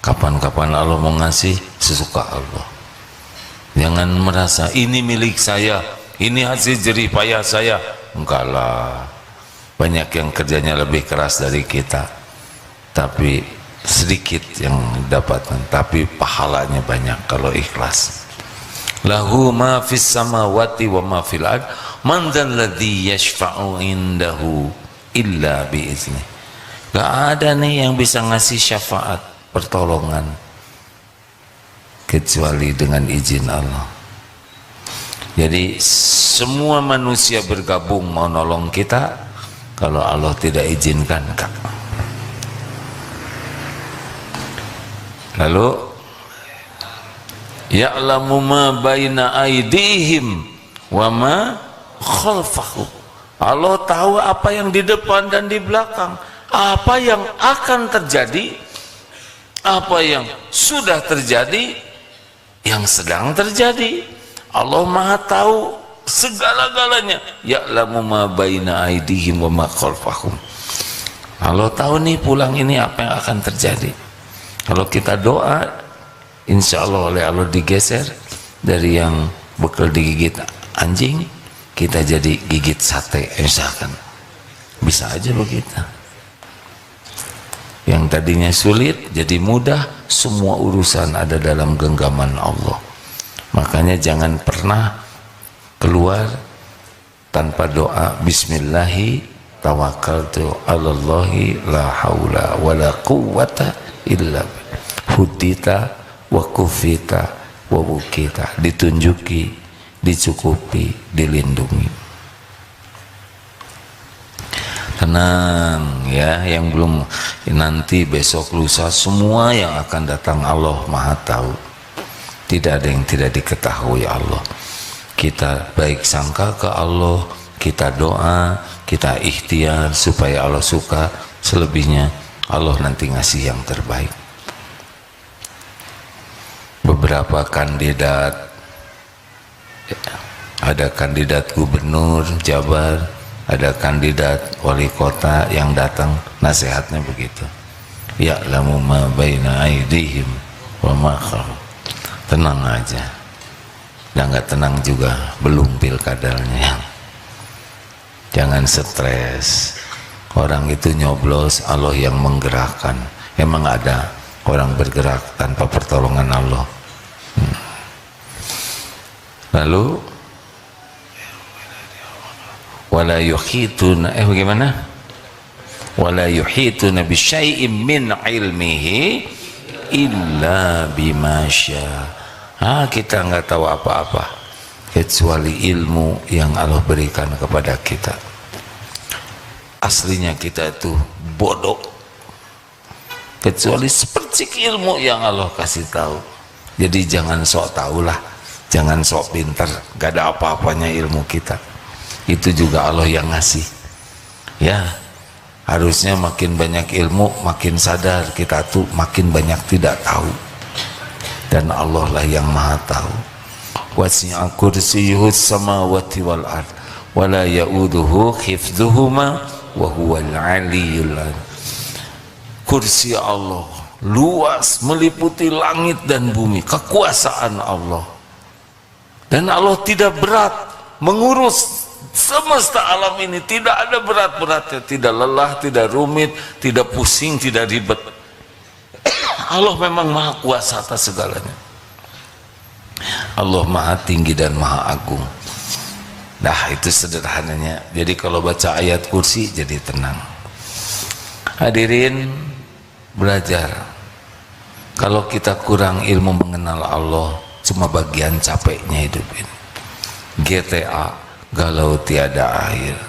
Speaker 1: Kapan-kapan Allah mau ngasih, sesuka Allah. Jangan merasa ini milik saya, ini hasil jerih payah saya. Enggak lah, banyak yang kerjanya lebih keras dari kita, tapi sedikit yang dapatkan, tapi pahalanya banyak kalau ikhlas. Lahu ma fis samawati wa ma fil ard, man dzalladzi yashfa'u indahu illa biizni. Gak ada nih yang bisa ngasih syafaat, pertolongan, kecuali dengan izin Allah. Jadi semua manusia bergabung mau nolong kita, kalau Allah tidak izinkan Kak. Lalu ya'lamu ma baina aydihim wa ma khalfahum. Allah tahu apa yang di depan dan di belakang, apa yang akan terjadi, apa yang sudah terjadi, yang sedang terjadi. Allah Maha tahu segala-galanya. Ya'lamu ma baina aydihim wa ma khalfahum. Allah tahu nih pulang ini apa yang akan terjadi. Kalau kita doa, insya Allah oleh Allah digeser dari yang bekal digigit anjing, kita jadi gigit sate misalkan. Bisa aja begitu. Yang tadinya sulit jadi mudah. Semua urusan ada dalam genggaman Allah. Makanya jangan pernah keluar tanpa doa bismillahi tawakkaltu 'alallahi la haula wala quwwata illa billah. Hudita wa kufita wa wukita. Ditunjuki, dicukupi, dilindungi. Tenang ya, yang belum, nanti besok lusa semua yang akan datang Allah Maha tahu. Tidak ada yang tidak diketahui Allah. Kita baik sangka ke Allah, kita doa, kita ikhtiar supaya Allah suka. Selebihnya Allah nanti ngasih yang terbaik. Beberapa kandidat, ada kandidat gubernur Jabar, ada kandidat wali kota yang datang, nasihatnya begitu. Ya'lamu ma baina aydihim wa ma khalfahum. Tenang aja, dan nggak tenang juga, belum pilkadanya. Jangan stres. Orang itu nyoblos, Allah yang menggerakkan. Emang ada orang bergerak tanpa pertolongan Allah? Lalu wala yuhituna bagaimana? Wala yuhituna bisyai'in min ilmihi illa bima syaa. Kita nggak tahu apa-apa kecuali ilmu yang Allah berikan kepada kita. Aslinya kita itu bodoh kecuali sepercik ilmu yang Allah kasih tahu. Jadi jangan sok tahu lah, jangan sok pintar, gak ada apa-apanya ilmu kita. Itu juga Allah yang ngasih. Ya, harusnya makin banyak ilmu, makin sadar kita tuh makin banyak tidak tahu. Dan Allah lah yang maha tahu. Wasi'a kursiyyuhus samawati wal ard wala ya'uduhu hifdzuhuma wa huwal aliyyul azim. Kursi Allah luas, meliputi langit dan bumi, kekuasaan Allah. Dan Allah tidak berat mengurus semesta alam ini, tidak ada berat-beratnya, tidak lelah, tidak rumit, tidak pusing, tidak ribet. Allah memang maha kuasa atas segalanya. Allah maha tinggi dan maha agung. Nah, itu sederhananya. Jadi kalau baca ayat kursi jadi tenang. Hadirin, belajar. Kalau kita kurang ilmu mengenal Allah, cuma bagian capeknya hidup ini. GTA, galau tiada akhir.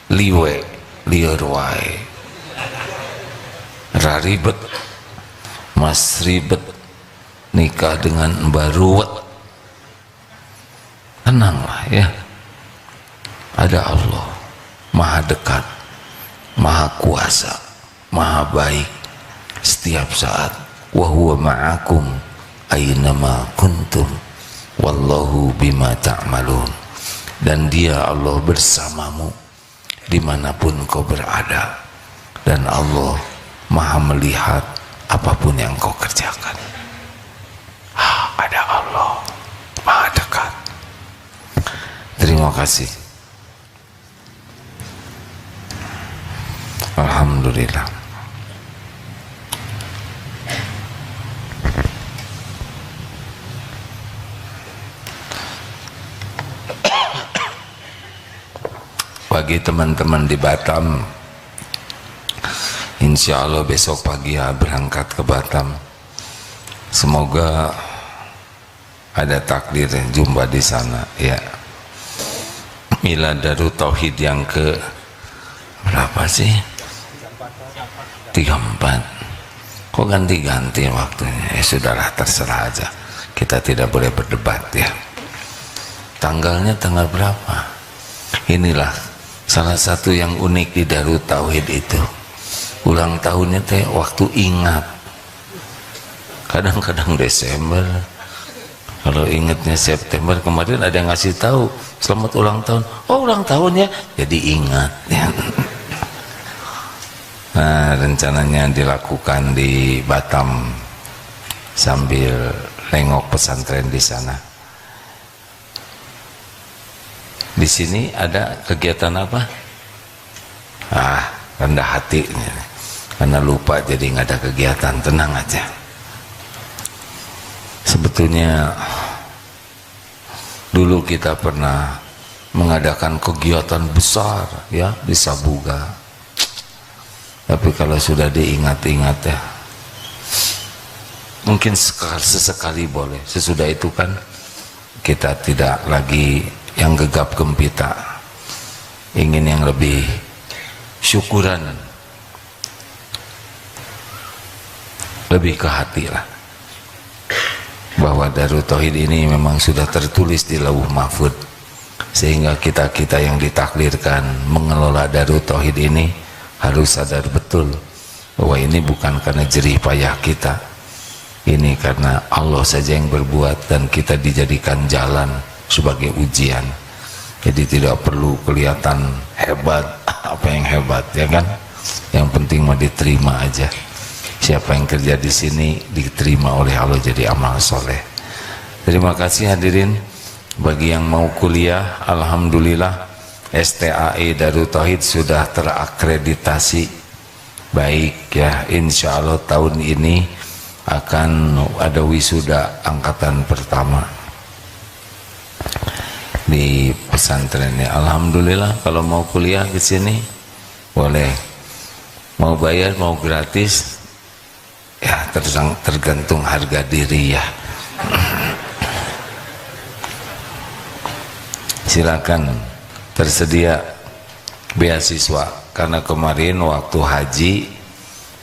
Speaker 1: Liwe, liur wae. Raribet, mas ribet, nikah dengan mbak ruwet. Tenanglah ya. Ada Allah, maha dekat, maha kuasa, maha baik setiap saat. Wa huwa ma'akum aynama kuntum wallahu bima ta'malun. Dan dia Allah bersamamu dimanapun kau berada, dan Allah maha melihat apapun yang kau kerjakan. Ada Allah maha dekat. Terima kasih. Alhamdulillah. Bagi teman-teman di Batam, insya Allah besok pagi ya berangkat ke Batam. Semoga ada takdir jumpa di sana ya. Milad Darut Tauhid yang ke berapa sih? 34. Kok ganti-ganti waktunya? Ya sudahlah, terserah aja. Kita tidak boleh berdebat ya. Tanggalnya tanggal berapa? Inilah salah satu yang unik di Darut Tauhid itu. Ulang tahunnya teh waktu ingat. Kadang-kadang Desember. Kalau ingatnya September, kemarin ada yang ngasih tahu selamat ulang tahun. Oh, ulang tahunnya, jadi ingat ya. Nah, rencananya dilakukan di Batam sambil nengok pesantren di sana. Di sini ada kegiatan apa? Rendah hati karena lupa jadi nggak ada kegiatan. Tenang aja. Sebetulnya dulu kita pernah mengadakan kegiatan besar ya di Sabuga. Tapi kalau sudah diingat-ingat ya, mungkin sesekali boleh. Sesudah itu kan kita tidak lagi yang gegap gempita, ingin yang lebih syukuran, lebih ke hati lah, bahwa Darut Tauhid ini memang sudah tertulis di Lauh Mahfud, sehingga kita-kita yang ditakdirkan mengelola Darut Tauhid ini harus sadar betul bahwa ini bukan karena jerih payah kita, ini karena Allah saja yang berbuat dan kita dijadikan jalan sebagai ujian. Jadi tidak perlu kelihatan hebat, apa yang hebat ya kan, yang penting mau diterima aja. Siapa yang kerja di sini diterima oleh Allah jadi amal soleh. Terima kasih hadirin. Bagi yang mau kuliah, alhamdulillah STAI Darut Tauhid sudah terakreditasi baik ya. Insya Allah tahun ini akan ada wisuda angkatan pertama di pesantrennya. Alhamdulillah, kalau mau kuliah ke sini boleh, mau bayar mau gratis ya, tergantung harga diri ya. Silakan, tersedia beasiswa karena kemarin waktu haji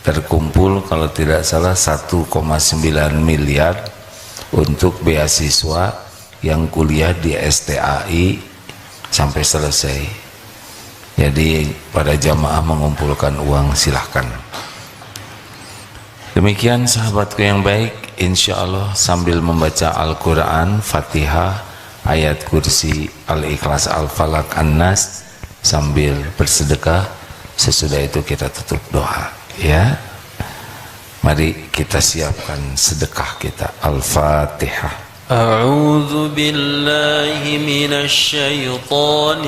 Speaker 1: terkumpul kalau tidak salah 1,9 miliar untuk beasiswa yang kuliah di STAI sampai selesai. Jadi pada jamaah mengumpulkan uang, silahkan. Demikian sahabatku yang baik, insya Allah sambil membaca Al-Quran, Fatihah, ayat kursi, Al-Ikhlas, Al-Falak, An-Nas, sambil bersedekah. Sesudah itu kita tutup doa ya. Mari kita siapkan sedekah kita. Al-Fatihah.
Speaker 3: أعوذ بالله من الشيطان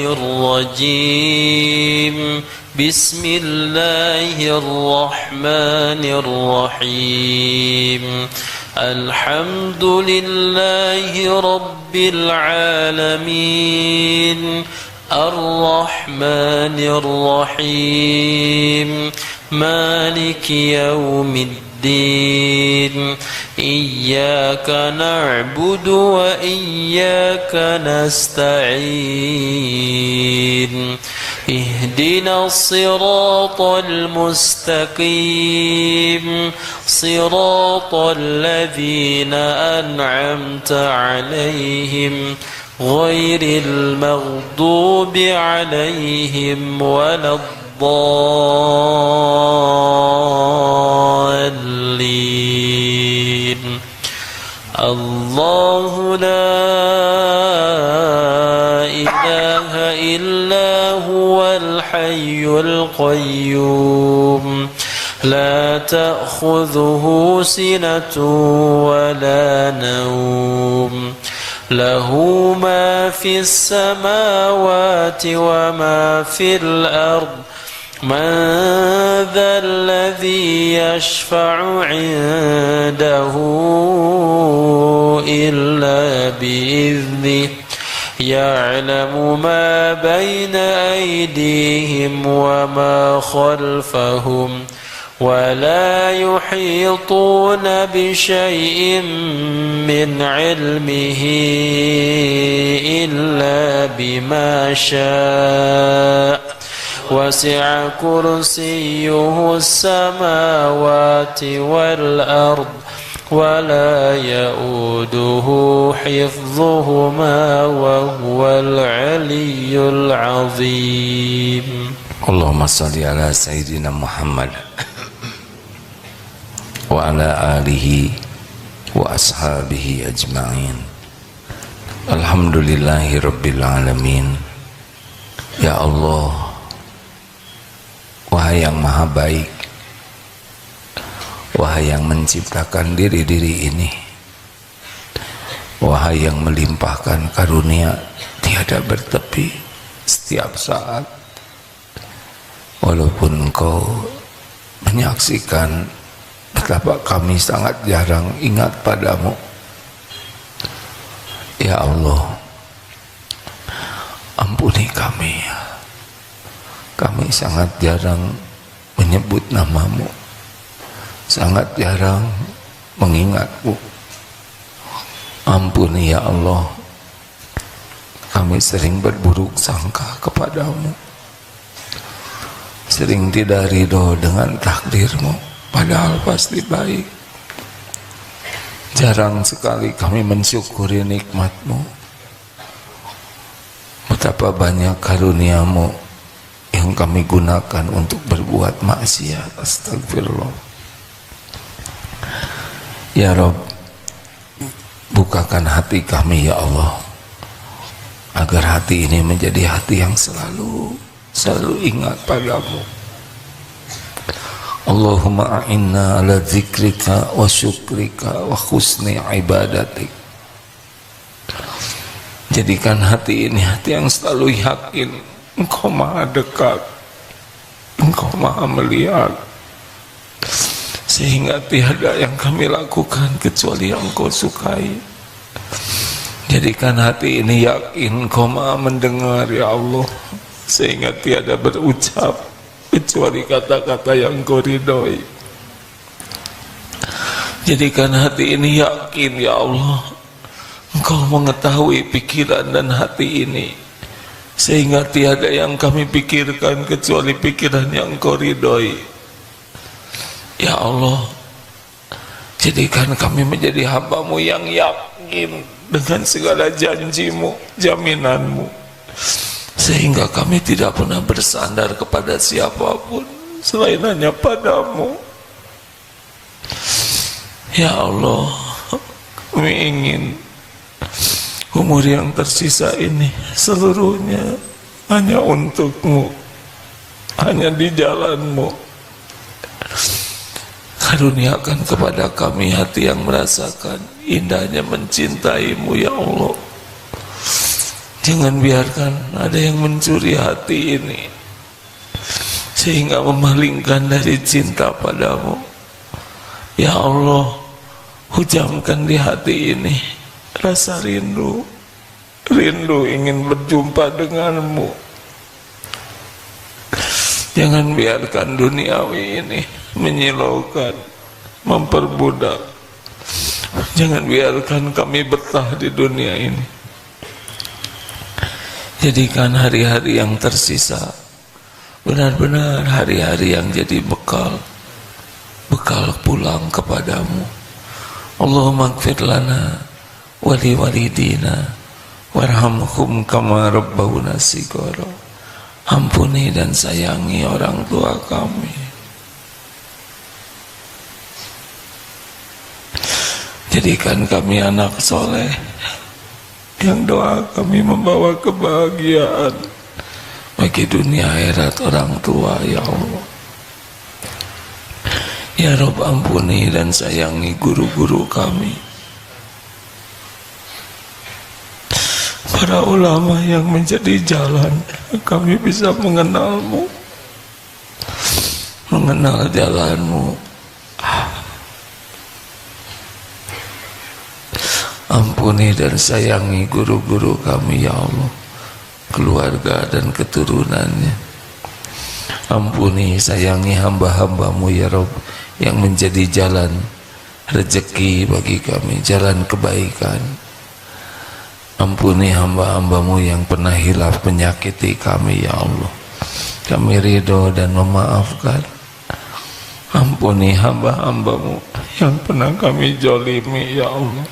Speaker 3: الرجيم بسم الله الرحمن الرحيم الحمد لله رب العالمين الرحمن الرحيم مالك يوم الدين إياك نعبد وإياك نستعين اهدنا الصراط المستقيم صراط الذين أنعمت عليهم غير المغضوب عليهم ولا الضالين الله لا إله إلا هو الحي القيوم لا تأخذه سنة ولا نوم له ما في السماوات وما في الأرض من ذا الذي يشفع عنده إلا بإذنه يعلم ما بين أيديهم وما خلفهم ولا يحيطون بشيء من علمه إلا بما شاء وسع كرسيه السماوات والأرض ولا يؤوده حفظهما وهو العلي العظيم
Speaker 1: اللهم صل على سيدنا محمد وعلى آله وأصحابه أجمعين الحمد لله رب العالمين. Ya Allah, wahai yang maha baik, wahai yang menciptakan diri-diri ini, wahai yang melimpahkan karunia tiada bertepi setiap saat, walaupun Engkau menyaksikan betapa kami sangat jarang ingat padamu. Ya Allah, ampuni kami. Kami sangat jarang menyebut namamu, sangat jarang mengingatmu. Ampuni ya Allah, kami sering berburuk sangka kepadamu, sering tidak ridho dengan takdirmu, padahal pasti baik. Jarang sekali kami mensyukuri nikmatmu. Betapa banyak karuniamu yang kami gunakan untuk berbuat maksiat. Astagfirullah. Ya Rabb, bukakan hati kami ya Allah, agar hati ini menjadi hati yang selalu ingat padamu. Allahumma a'inna ala zikrika wa syukrika wa husni ibadatik. Jadikan hati ini hati yang selalu yakin Engkau maha dekat, Engkau maha melihat, sehingga tiada yang kami lakukan kecuali yang Engkau sukai. Jadikan hati ini yakin Engkau maha mendengar ya Allah, sehingga tiada berucap kecuali kata-kata yang Engkau ridhoi. Jadikan hati ini yakin ya Allah, Engkau mengetahui pikiran dan hati ini, sehingga tiada yang kami pikirkan kecuali pikiran yang Engkau ridhoi. Ya Allah, jadikan kami menjadi hamba-Mu yang yakin dengan segala janji-Mu, jaminanmu, sehingga kami tidak pernah bersandar kepada siapapun selain hanya padamu. Ya Allah, kami ingin umur yang tersisa ini seluruhnya hanya untuk-Mu, hanya di jalan-Mu. Karuniakan kepada kami hati yang merasakan indahnya mencintai-Mu ya Allah. Jangan biarkan ada yang mencuri hati ini sehingga memalingkan dari cinta padamu. Ya Allah, hujamkan di hati ini rasa rindu ingin berjumpa denganmu. Jangan biarkan duniawi ini menyilaukan, memperbudak. Jangan biarkan kami betah di dunia ini. Jadikan hari-hari yang tersisa benar-benar hari-hari yang jadi bekal pulang kepadamu. Allahumma ighfir lana wa li walidina warhamhum kama rabbawna shighara. Ampuni dan sayangi orang tua kami. Jadikan kami anak soleh yang doa kami membawa kebahagiaan bagi dunia akhirat orang tua ya Allah. Ya Rabb, ampuni dan sayangi guru-guru kami, para ulama yang menjadi jalan kami bisa mengenal-Mu, mengenal jalan-Mu. Ampuni dan sayangi guru-guru kami ya Allah, keluarga dan keturunannya. Ampuni sayangi hamba-hamba-Mu ya Rabb, yang menjadi jalan rezeki bagi kami, jalan kebaikan. Ampuni hamba-hamba-Mu yang pernah hilaf menyakiti kami ya Allah, kami ridho dan memaafkan. Ampuni hamba-hamba-Mu yang pernah kami zalimi ya Allah,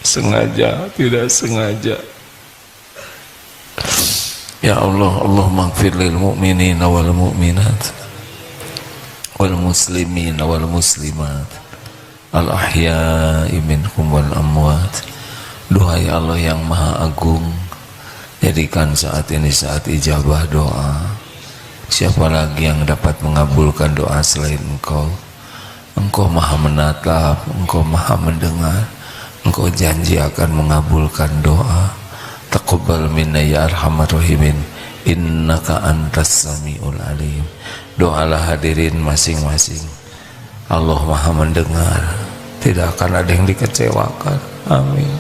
Speaker 1: sengaja tidak sengaja. Ya Allah, Allahumma ighfir lil mu'minina wal mu'minat wal muslimina wal muslimat al ahya'i minhum wal amwat. Doa ya Allah yang maha agung, jadikan saat ini saat ijabah doa. Siapa lagi yang dapat mengabulkan doa selain Engkau? Engkau maha menatap, Engkau maha mendengar, Engkau janji akan mengabulkan doa. Taqabbal minna ya arhamar rahimin, innaka antas samiul alim. Doalah hadirin masing-masing, Allah maha mendengar, tidak akan ada yang dikecewakan. Amin.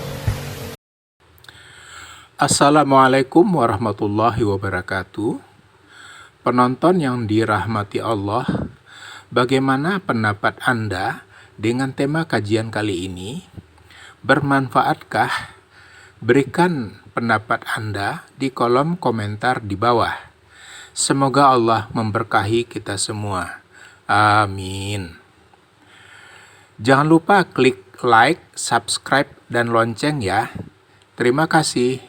Speaker 2: Assalamualaikum warahmatullahi wabarakatuh. Penonton yang dirahmati Allah, bagaimana pendapat Anda dengan tema kajian kali ini? Bermanfaatkah? Berikan pendapat Anda di kolom komentar di bawah. Semoga Allah memberkahi kita semua. Amin. Jangan lupa klik like, subscribe, dan lonceng ya. Terima kasih.